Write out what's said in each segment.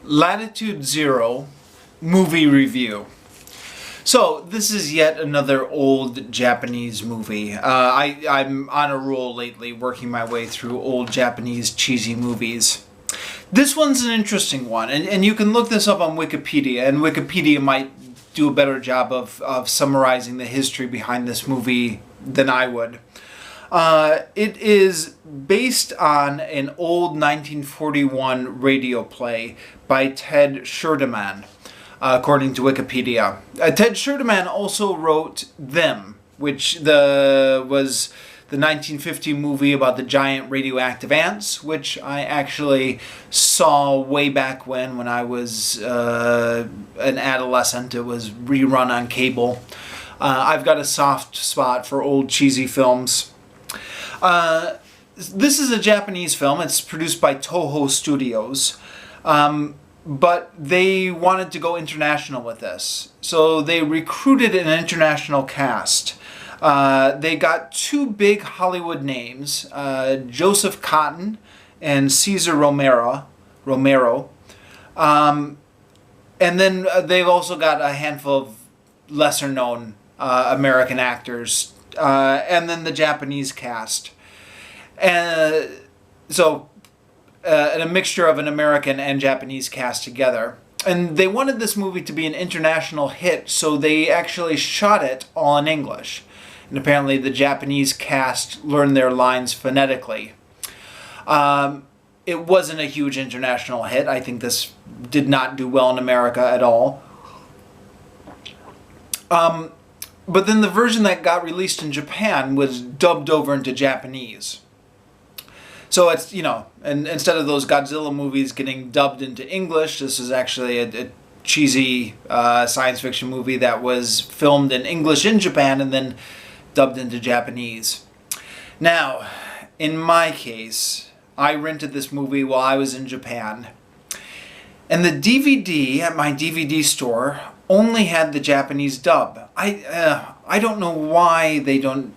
Latitude 0 movie review. So this is yet another old Japanese movie. I'm on a roll lately, working my way through old Japanese cheesy movies. This one's an interesting one, and you can look this up on Wikipedia, and Wikipedia might do a better job of summarizing the history behind this movie than I would. It is based on an old 1941 radio play by Ted Scherdemann, according to Wikipedia. Ted Scherdemann also wrote Them, which was the 1950 movie about the giant radioactive ants, which I actually saw way back when I was an adolescent. It was rerun on cable. I've got a soft spot for old cheesy films. This is a Japanese film. It's produced by Toho Studios, but they wanted to go international with this. So they recruited an international cast. They got two big Hollywood names, Joseph Cotten and Cesar Romero. And then they've also got a handful of lesser-known American actors, and then the Japanese cast. And so a mixture of an American and Japanese cast together. And they wanted this movie to be an international hit, so they actually shot it all in English. And apparently the Japanese cast learned their lines phonetically. It wasn't a huge international hit. I think this did not do well in America at all. But then the version that got released in Japan was dubbed over into Japanese. So it's, and instead of those Godzilla movies getting dubbed into English, this is actually a cheesy science fiction movie that was filmed in English in Japan and then dubbed into Japanese. Now, in my case, I rented this movie while I was in Japan. And the DVD at my DVD store only had the Japanese dub. I don't know why they don't.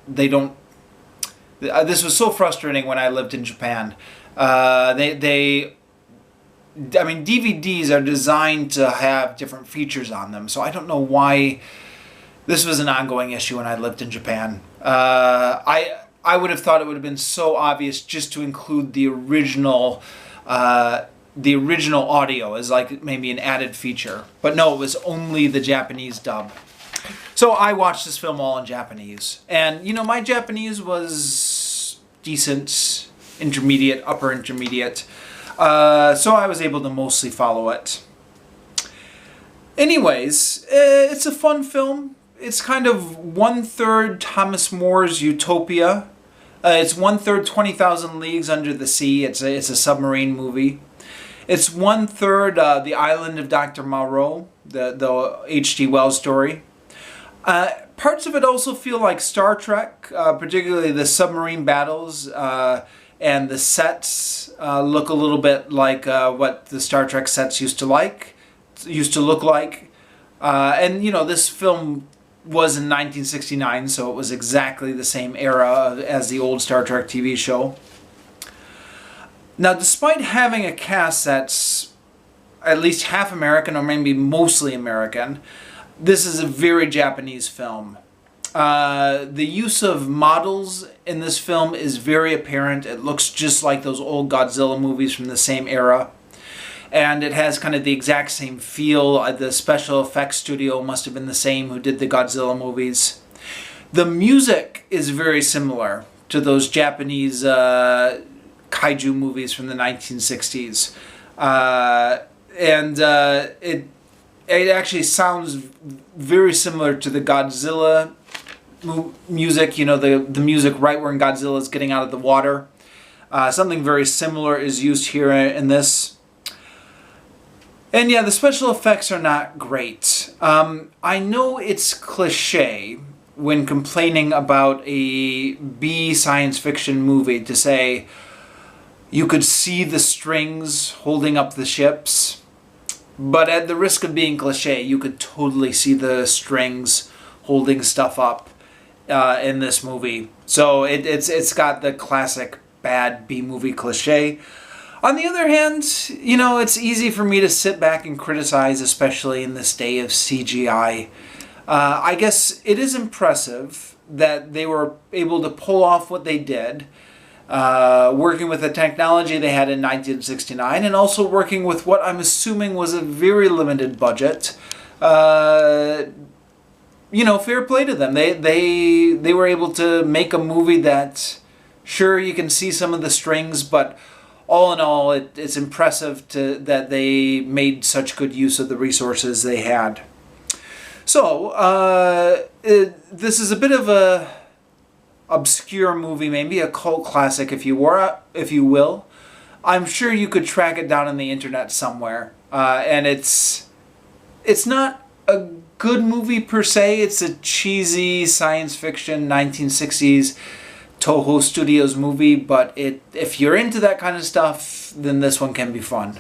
This was so frustrating when I lived in Japan. DVDs are designed to have different features on them, so I don't know why this was an ongoing issue when I lived in Japan. I would have thought it would have been so obvious just to include the original audio as like maybe an added feature. But no, it was only the Japanese dub. So I watched this film all in Japanese. And, my Japanese was decent, intermediate, upper intermediate. So I was able to mostly follow it. Anyways, it's a fun film. It's kind of 1/3 Thomas More's Utopia. It's 1/3 20,000 Leagues Under the Sea. It's a submarine movie. It's 1/3 The Island of Dr. Moreau, the H.G. Wells story. Parts of it also feel like Star Trek, particularly the submarine battles, and the sets look a little bit like what the Star Trek sets used to look like. And this film was in 1969, so it was exactly the same era as the old Star Trek TV show. Now, despite having a cast that's at least half American or maybe mostly American, this is a very Japanese film. The use of models in this film is very apparent. It looks just like those old Godzilla movies from the same era. And it has kind of the exact same feel. The special effects studio must have been the same who did the Godzilla movies. The music is very similar to those Japanese kaiju movies from the 1960s. It actually sounds very similar to the Godzilla music, the music right when Godzilla is getting out of the water. Something very similar is used here in this. And yeah, the special effects are not great. I know it's cliche when complaining about a B science fiction movie to say you could see the strings holding up the ships. But at the risk of being cliche, you could totally see the strings holding stuff up in this movie. So it's got the classic bad B-movie cliche. On the other hand, you know, it's easy for me to sit back and criticize, especially in this day of CGI. I guess it is impressive that they were able to pull off what they did, working with the technology they had in 1969, and also working with what I'm assuming was a very limited budget. You know, fair play to them. They were able to make a movie that, sure, you can see some of the strings, but all in all, it's impressive that they made such good use of the resources they had. So, this is a bit of a obscure movie, maybe a cult classic, if you will. I'm sure you could track it down on the internet somewhere, and it's not a good movie per se. It's a cheesy science fiction 1960s Toho Studios movie, but if you're into that kind of stuff, then this one can be fun.